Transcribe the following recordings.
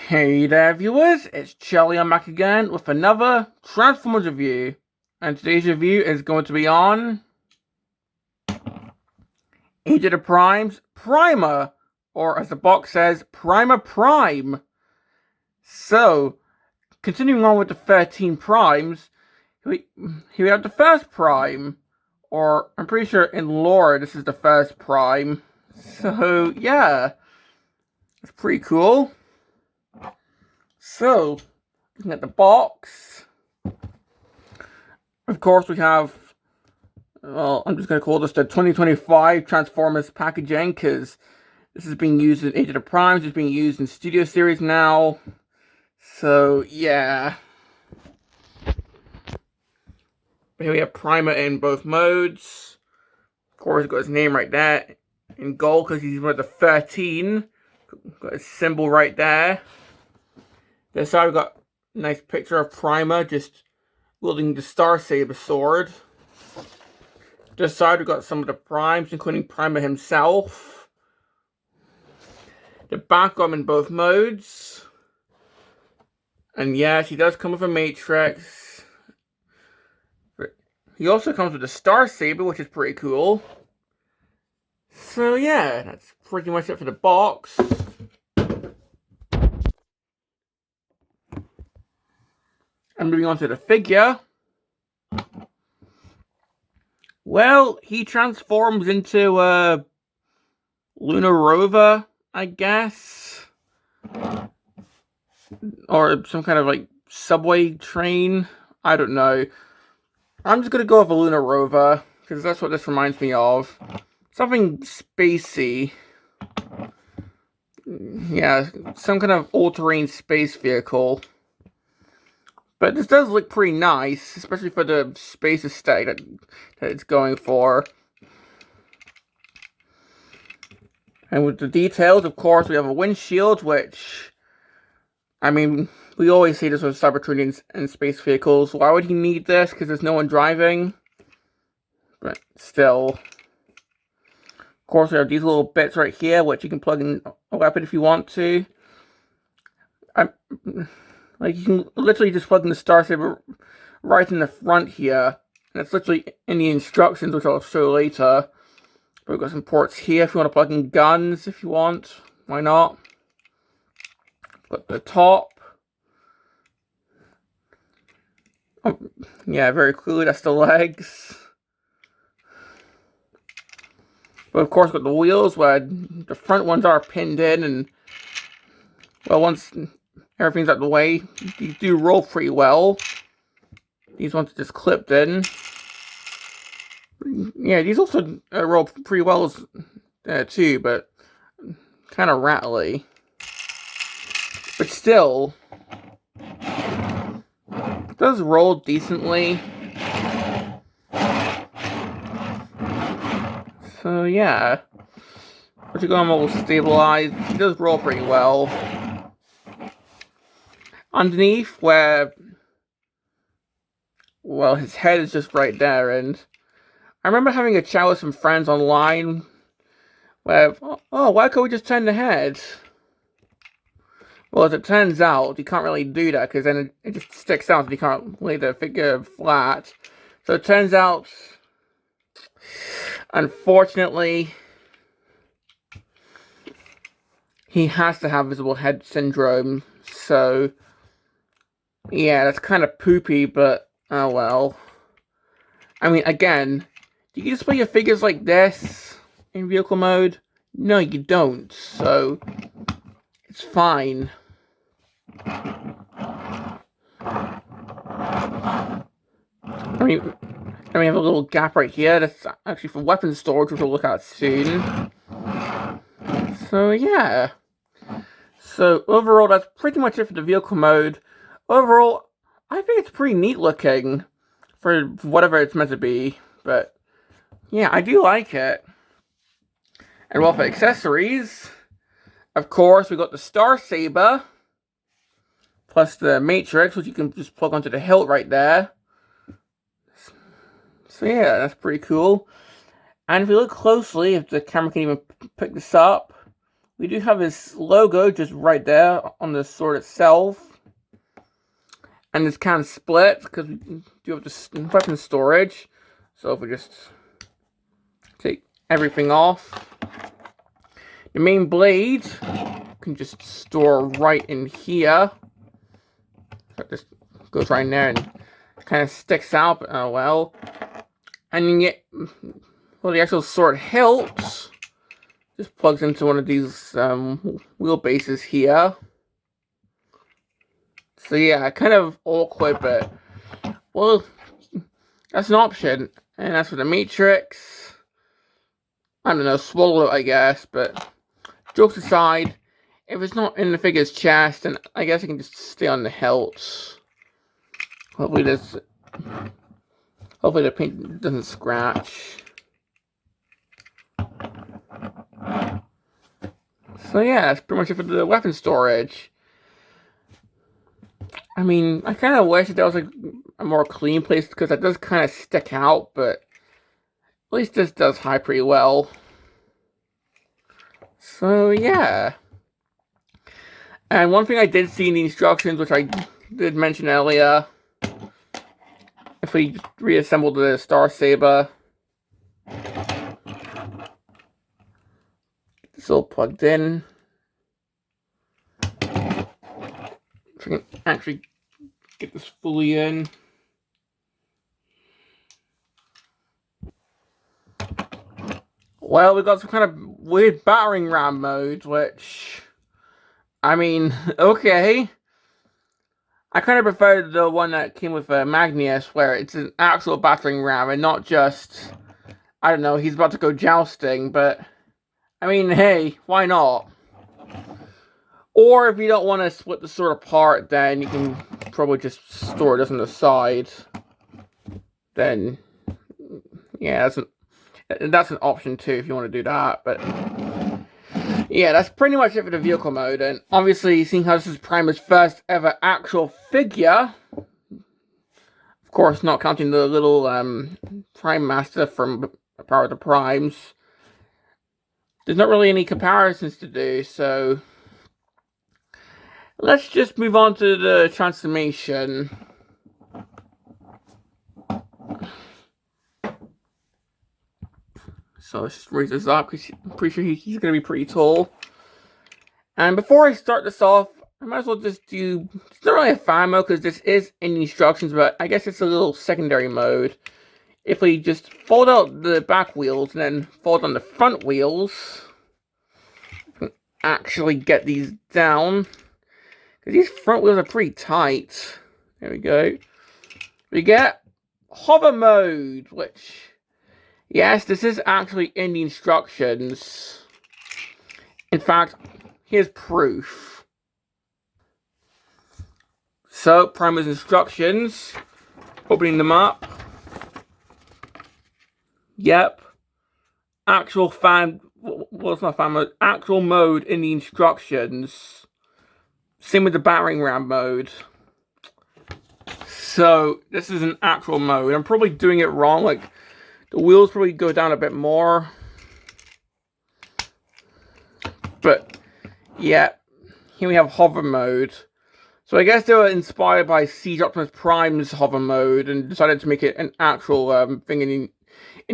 Hey there viewers, it's Charlie. I'm back again with another Transformers review. And today's review is going to be on Age of the Primes Prima, or as the box says, Prima Prime. So, continuing on with the 13 primes, here we have the first prime, or I'm pretty sure in lore this is the first prime. So, yeah, it's pretty cool. So, looking at the box, of course we have, well, I'm just going to call this the 2025 Transformers packaging, because this is being used in Age of the Primes, it's being used in Studio Series now, so yeah. But here we have Prima in both modes. Of course, got his name right there, in gold, because he's one of the 13, got his symbol right there. This side we've got a nice picture of Prima, just wielding the Star Saber sword. This side we've got some of the primes, including Prima himself. The back got him in both modes. And yes, he does come with a Matrix. He also comes with a Star Saber, which is pretty cool. So yeah, that's pretty much it for the box. And moving on to the figure. Well, he transforms into a lunar rover, I guess. Or some kind of like subway train. I don't know. I'm just gonna go with a lunar rover, because that's what this reminds me of. Something spacey. Yeah, some kind of all-terrain space vehicle. But this does look pretty nice, especially for the space aesthetic that it's going for. And with the details, of course, we have a windshield, which, I mean, we always see this with Cybertronians and space vehicles. Why would he need this? Because there's no one driving. But still. Of course, we have these little bits right here, which you can plug in a weapon if you want to. Like, you can literally just plug in the Star Saber right in the front here. And it's literally in the instructions, which I'll show later. But we've got some ports here if you want to plug in guns, if you want. Why not? Got the top. Oh, yeah, very clearly that's the legs. But of course, got the wheels where the front ones are pinned in, and well, once everything's out of the way, these do roll pretty well. These ones are just clipped in. Yeah, these also roll pretty well too, but kind of rattly. But still, it does roll decently. So yeah, but you got them all stabilized. It does roll pretty well. Underneath, where, well, his head is just right there, and I remember having a chat with some friends online where, oh, why can't we just turn the head? Well, as it turns out, you can't really do that, because then it just sticks out, and you can't lay the figure flat. So it turns out, unfortunately, he has to have visible head syndrome, so yeah, that's kind of poopy, but oh well. I mean, again, do you display your figures like this in vehicle mode? No, you don't, so it's fine. I mean, we have a little gap right here. That's actually for weapon storage, which we'll look at soon. So, yeah. So, overall, that's pretty much it for the vehicle mode. Overall, I think it's pretty neat looking for whatever it's meant to be. But, yeah, I do like it. And, well, for accessories, of course, we got the Star Saber, plus the Matrix, which you can just plug onto the hilt right there. So yeah, that's pretty cool. And if you look closely, if the camera can even pick this up, we do have his logo just right there on the sword itself. And this can split because we do have this weapon storage. So if we just take everything off, the main blade can just store right in here. So it just goes right in there and kind of sticks out, but oh well. And you get, well, the actual sword hilt just plugs into one of these wheelbases here. So yeah, kind of awkward, but well, that's an option. And as for the matrix, I don't know, swallow it, I guess. But jokes aside, if it's not in the figure's chest, then I guess it can just stay on the hilt. Hopefully the paint doesn't scratch. So yeah, that's pretty much it for the weapon storage. I mean, I kind of wish that there was like a more clean place because that does kind of stick out, but at least this does hide pretty well. So yeah. And one thing I did see in the instructions, which I did mention earlier, if we reassemble the Star Saber, it's all plugged in. If I can actually get this fully in. Well, we've got some kind of weird battering ram mode, which, I mean, okay. I kind of prefer the one that came with Magnus, where it's an actual battering ram and not just, I don't know, he's about to go jousting, but, I mean, hey, why not? Or if you don't want to split the sword apart, then you can probably just store this on the side. Then, yeah, that's an option too if you want to do that, but yeah, that's pretty much it for the vehicle mode. And obviously, seeing how this is Prima's first ever actual figure, of course not counting the little Prime Master from Power of the Primes, there's not really any comparisons to do, so let's just move on to the transformation. So let's just raise this up because I'm pretty sure he's going to be pretty tall. And before I start this off, I might as well just do, it's not really a fan mode because this is in the instructions, but I guess it's a little secondary mode. If we just fold out the back wheels and then fold on the front wheels, we can actually get these down. Because these front wheels are pretty tight. There we go. We get hover mode, which, yes, this is actually in the instructions. In fact, here's proof. So, Prima's instructions. Opening them up. Yep. Actual fan... Well, it's not fan mode. Actual mode in the instructions. Same with the battering ram mode. So, this is an actual mode. I'm probably doing it wrong. Like, the wheels probably go down a bit more. But, yeah. Here we have hover mode. So, I guess they were inspired by Siege Optimus Prime's hover mode and decided to make it an actual thing in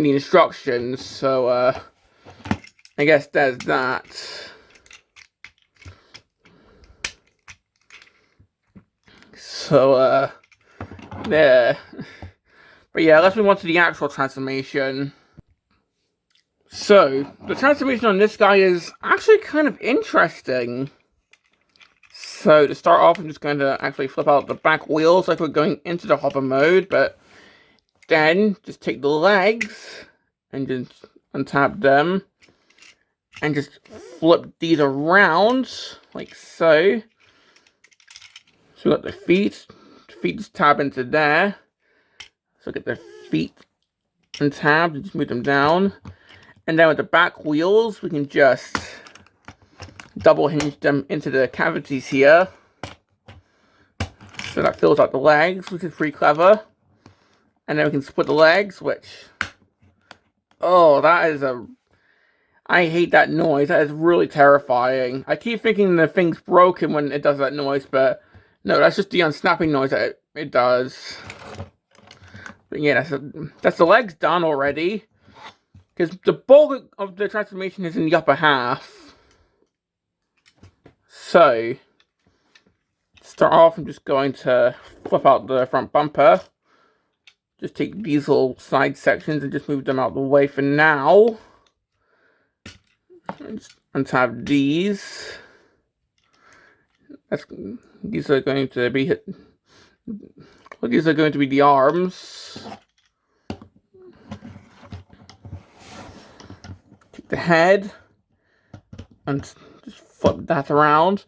the instructions. So, I guess there's that. So, there. But yeah, let's move on to the actual transformation. So, the transformation on this guy is actually kind of interesting. So, to start off, I'm just going to actually flip out the back wheels like we're going into the hover mode, but then just take the legs and just untap them and just flip these around like so. So we got the feet just tab into there. So get the feet and tab, just move them down. And then with the back wheels, we can just double hinge them into the cavities here. So that fills out the legs, which is pretty clever. And then we can split the legs, which, oh, that is I hate that noise. That is really terrifying. I keep thinking the thing's broken when it does that noise, but no, that's just the unsnapping noise that it does. But yeah, that's the legs done already. Because the bulk of the transformation is in the upper half. So, start off, I'm just going to flip out the front bumper. Just take these little side sections and just move them out of the way for now. And just untap these. These are going to be these are going to be the arms. Take the head and just flip that around.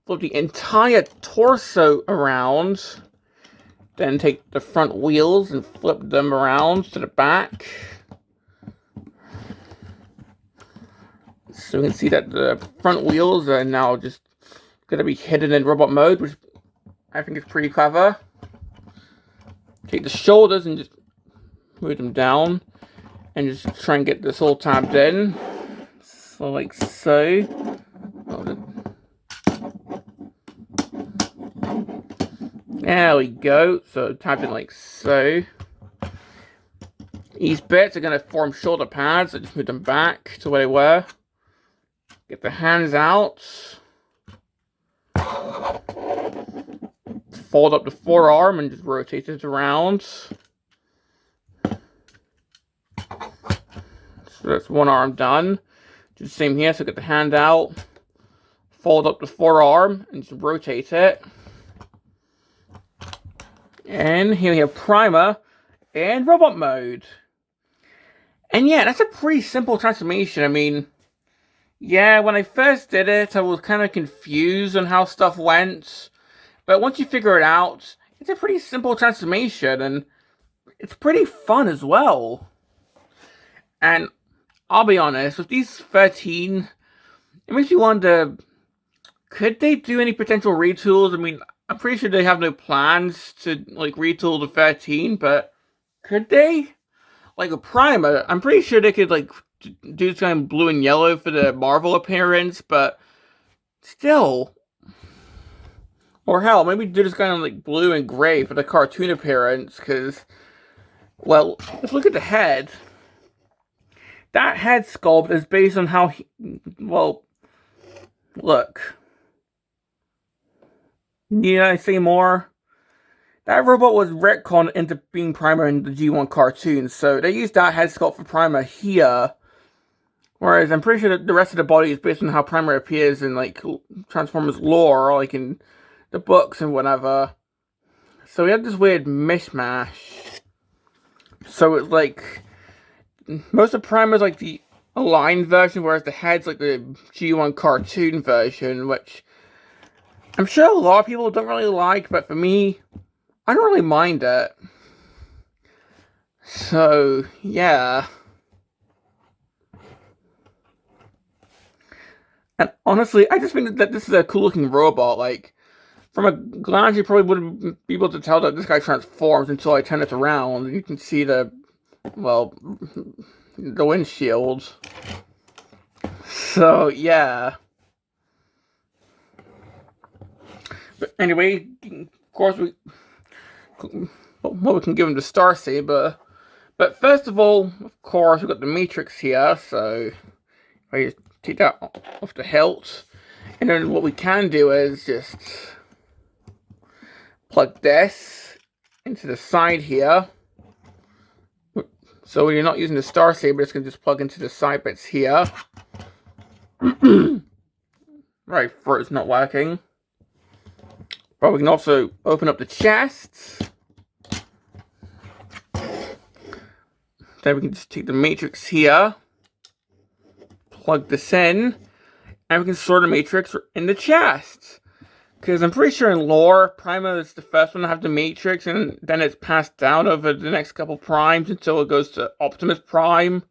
Flip the entire torso around. Then take the front wheels and flip them around to the back. So you can see that the front wheels are now just going to be hidden in robot mode, which I think is pretty clever. Take the shoulders and just move them down. And just try and get this all tabbed in. So like so. There we go. So tabbed in like so. These bits are going to form shoulder pads. So just move them back to where they were. Get the hands out. Fold up the forearm and just rotate it around. So that's one arm done. Do the same here. So get the hand out. Fold up the forearm and just rotate it. And here we have Prima and robot mode. And yeah, that's a pretty simple transformation. I mean, yeah, when I first did it, I was kind of confused on how stuff went. But once you figure it out, it's a pretty simple transformation, and it's pretty fun as well. And I'll be honest, with these 13, it makes me wonder, could they do any potential retools? I mean, I'm pretty sure they have no plans to, like, retool the 13, but could they? Like, with Prima, I'm pretty sure they could, like, do some blue and yellow for the Marvel appearance, but still. Or hell, maybe do this kind of like blue and gray for the cartoon appearance, because, well, let's look at the head. That head sculpt is based on how well, look. Need I say more? That robot was retconned into being Prima in the G1 cartoon, so they used that head sculpt for Prima here. Whereas I'm pretty sure that the rest of the body is based on how Prima appears in, like, Transformers lore, or, like, in the books and whatever. So we have this weird mishmash. So it's, like, most of Prima's, like, the aligned version, whereas the head's, like, the G1 cartoon version, which I'm sure a lot of people don't really like, but for me, I don't really mind it. So, yeah. And honestly, I just think that this is a cool looking robot. Like, from a glance, you probably wouldn't be able to tell that this guy transforms until I turn it around. And you can see the, well, the windshield. So, yeah. But anyway, of course, we can give him the Star Saber. But first of all, of course, we've got the Matrix here. So, if I just take that off the hilt. And then what we can do is just plug this into the side here. So when you're not using the Star Saber, it's going to just plug into the side bits here. Right, it's not working. But we can also open up the chest. Then we can just take the Matrix here. Plug this in. And we can store the Matrix in the chest. Because I'm pretty sure in lore, Prima is the first one to have the Matrix, and then it's passed down over the next couple primes until it goes to Optimus Prime.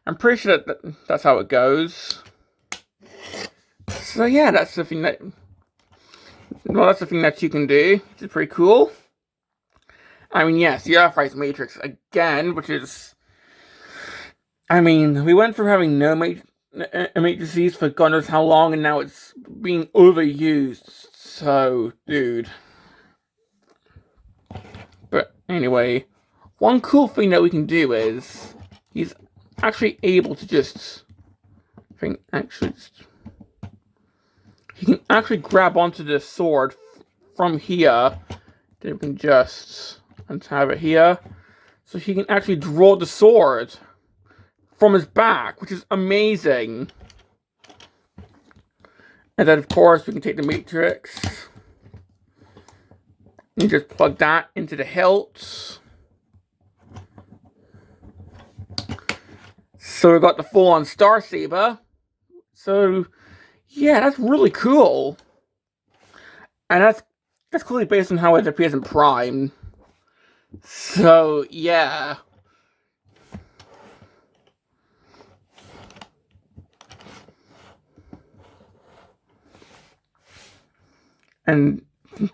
I'm pretty sure that's how it goes. So yeah, that's the thing that... Well, that's the thing that you can do, which is pretty cool. I mean, yes, the Earthrise Matrix again, which is... I mean, we went from having no mate disease for God knows how long, and now it's being overused. So, dude. But anyway, one cool thing that we can do is he's actually able to just. I think actually, he can actually grab onto the sword from here. Then we can just untab it here, so he can actually draw the sword from his back, which is amazing. And then, of course, we can take the matrix and just plug that into the hilt. So we got the full-on Star Saber. So, yeah, that's really cool. And that's clearly based on how it appears in Prime. So, yeah. And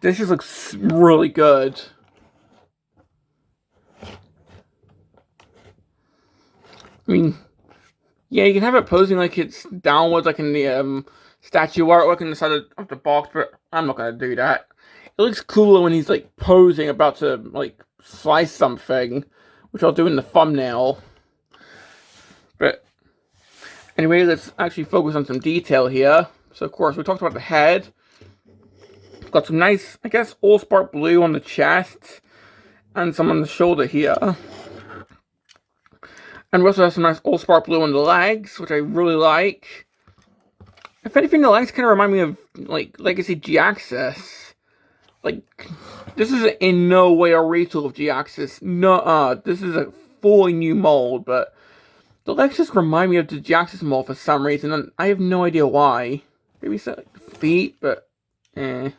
this just looks really good. I mean, yeah, you can have it posing like it's downwards, like in the statue artwork in the side of the box, but I'm not gonna do that. It looks cooler when he's like posing, about to like slice something, which I'll do in the thumbnail. But anyway, let's actually focus on some detail here. So of course we talked about the head. Got some nice, I guess, all-spark blue on the chest, and some on the shoulder here. And we also have some nice all-spark blue on the legs, which I really like. If anything, the legs kind of remind me of, like, Legacy G-Axis. Like, this is in no way a retool of G-Axis. No, this is a fully new mold, but the legs just remind me of the G-Axis mold for some reason, and I have no idea why. Maybe it's like feet, but eh.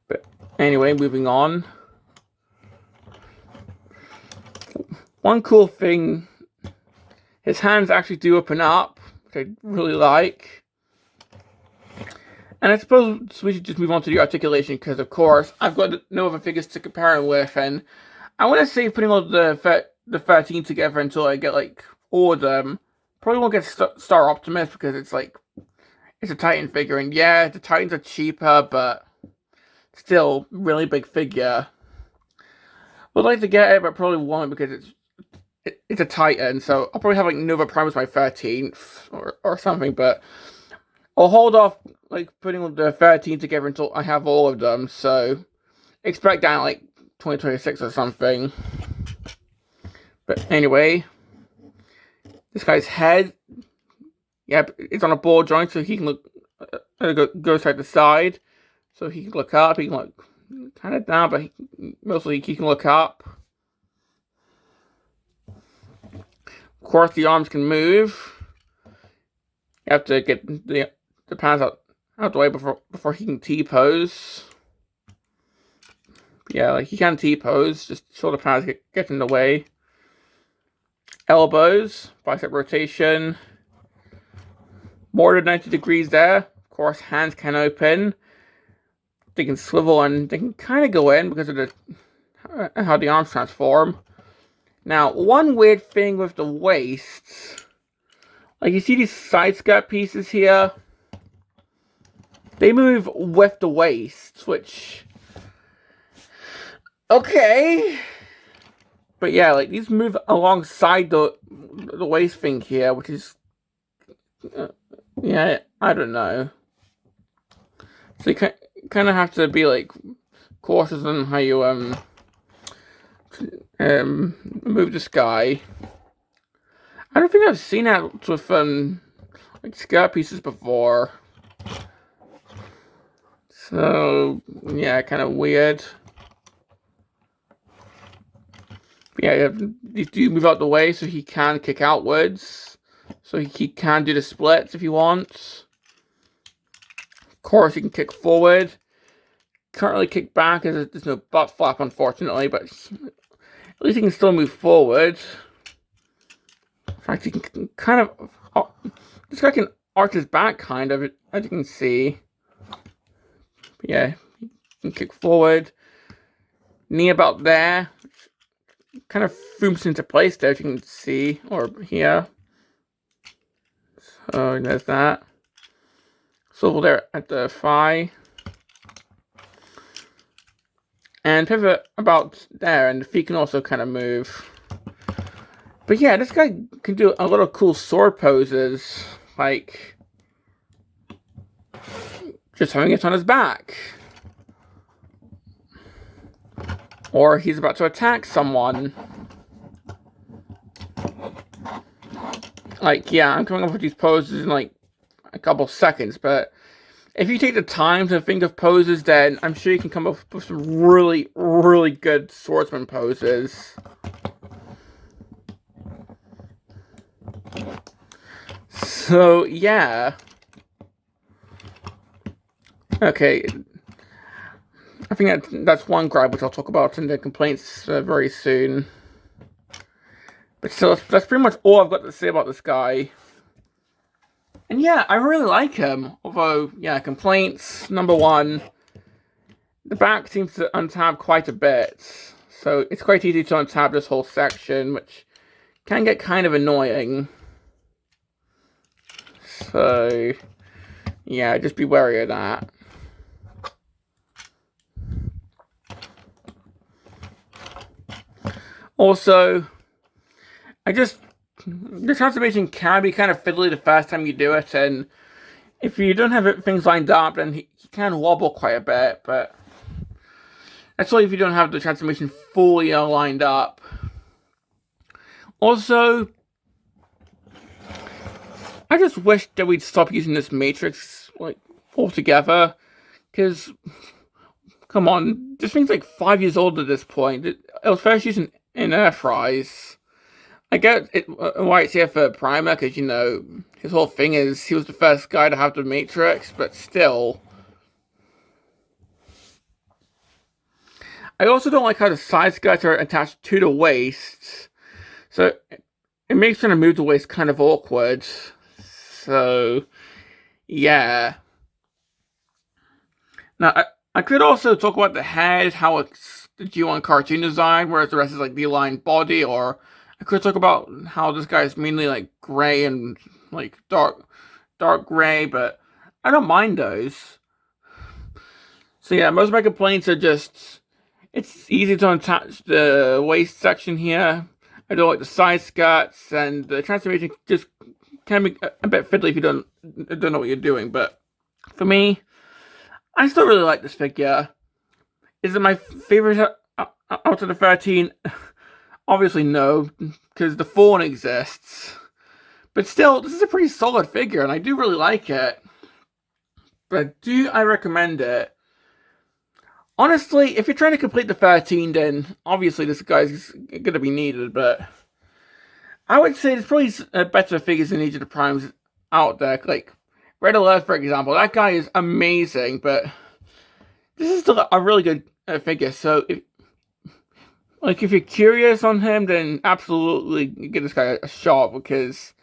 But anyway, moving on. One cool thing, his hands actually do open up, which I really like. And I suppose we should just move on to the articulation, because of course I've got no other figures to compare him with, and I want to save putting all the 13 together until I get like all of them. Probably won't get Star Optimus because it's like, it's a Titan figure, and yeah, the Titans are cheaper, but still, really big figure. Would like to get it, but probably won't because it's a Titan, so I'll probably have like Nova Prime as my 13th or something, but I'll hold off like putting the 13 together until I have all of them, so expect that in like 2026 or something. But anyway, this guy's head, yeah, it's on a ball joint, so he can look, go side to side, so he can look up, he can look kind of down, but mostly he can look up. Of course, the arms can move. You have to get the pads out the way before he can T-pose. Yeah, like he can T-pose, just shoulder pads get in the way. Elbows, bicep rotation. More than 90 degrees there. Of course, hands can open. They can swivel and they can kind of go in because of how the arms transform. Now, one weird thing with the waist, like you see these side skirt pieces here, they move with the waist, which, okay, but yeah, like these move alongside the waist thing here, which is, yeah, I don't know. So you kind of have to be like cautious on how you move this guy. I don't think I've seen that with like skirt pieces before. So yeah, kind of weird. But yeah, these do move out the way so he can kick outwards. So he can do the splits if he wants. Of course, he can kick forward. Can't really kick back because there's no butt flap, unfortunately, but at least he can still move forward. In fact, he can kind of... this guy can arch his back, kind of, as you can see. But yeah, he can kick forward. knee about there. Kind of foops into place there, as you can see, or here. So there's that. Swivel there at the thigh. And pivot about there, and the feet can also kind of move. But yeah, this guy can do a lot of cool sword poses, like just having it on his back. Or he's about to attack someone. Like, yeah, I'm coming up with these poses in like a couple seconds, but if you take the time to think of poses, then I'm sure you can come up with some really, really good swordsman poses. So, yeah. Okay. I think that's one gripe, which I'll talk about in the complaints very soon. But still, that's pretty much all I've got to say about this guy. And yeah, I really like him. Although, yeah, complaints, number one, the back seems to untab quite a bit. So it's quite easy to untab this whole section, which can get kind of annoying. So, yeah, just be wary of that. Also, the transformation can be kind of fiddly the first time you do it, and if you don't have things lined up, then he can wobble quite a bit, but that's only if you don't have the transformation fully lined up. Also, I just wish that we'd stop using this matrix, like, altogether, because, come on, this thing's like 5 years old at this point. It was first used in Earthrise. I get it, why it's here for Prima, because, you know, his whole thing is he was the first guy to have the Matrix, but still. I also don't like how the side skirts are attached to the waist, so it makes trying to move the waist kind of awkward. So, yeah. Now, I could also talk about the head, how it's the G1 cartoon design, whereas the rest is like the aligned body, or I could talk about how this guy is mainly like gray and like dark gray, but I don't mind those. So yeah, most of my complaints are just, it's easy to attach the waist section here. I don't like the side skirts, and the transformation just can be a bit fiddly if you don't know what you're doing. But for me, I still really like this figure. Is it my favorite out of the 13? Obviously no, because the Fawn exists. But still, this is a pretty solid figure, and I do really like it. But do I recommend it? Honestly, if you're trying to complete the 13, then obviously this guy's going to be needed, but I would say there's probably better figures than each of the primes out there. Like, Red Alert, for example, that guy is amazing, but this is still a really good figure, so if you're curious on him, then absolutely give this guy a shot, because,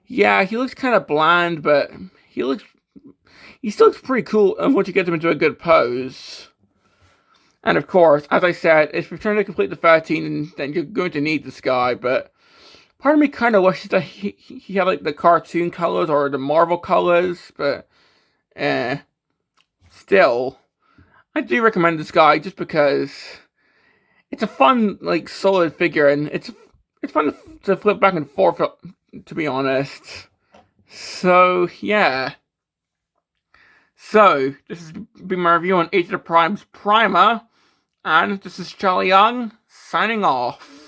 yeah, he looks kind of bland, but he still looks pretty cool once you get him into a good pose. And of course, as I said, if you're trying to complete the 13, then you're going to need this guy, but part of me kind of wishes that he had like the cartoon colors or the Marvel colors, but still, I do recommend this guy just because it's a fun, like, solid figure, and it's fun to flip back and forth, to be honest. So, yeah. So, this has been my review on Age of the Primes Prima, and this is Charlie Young, signing off.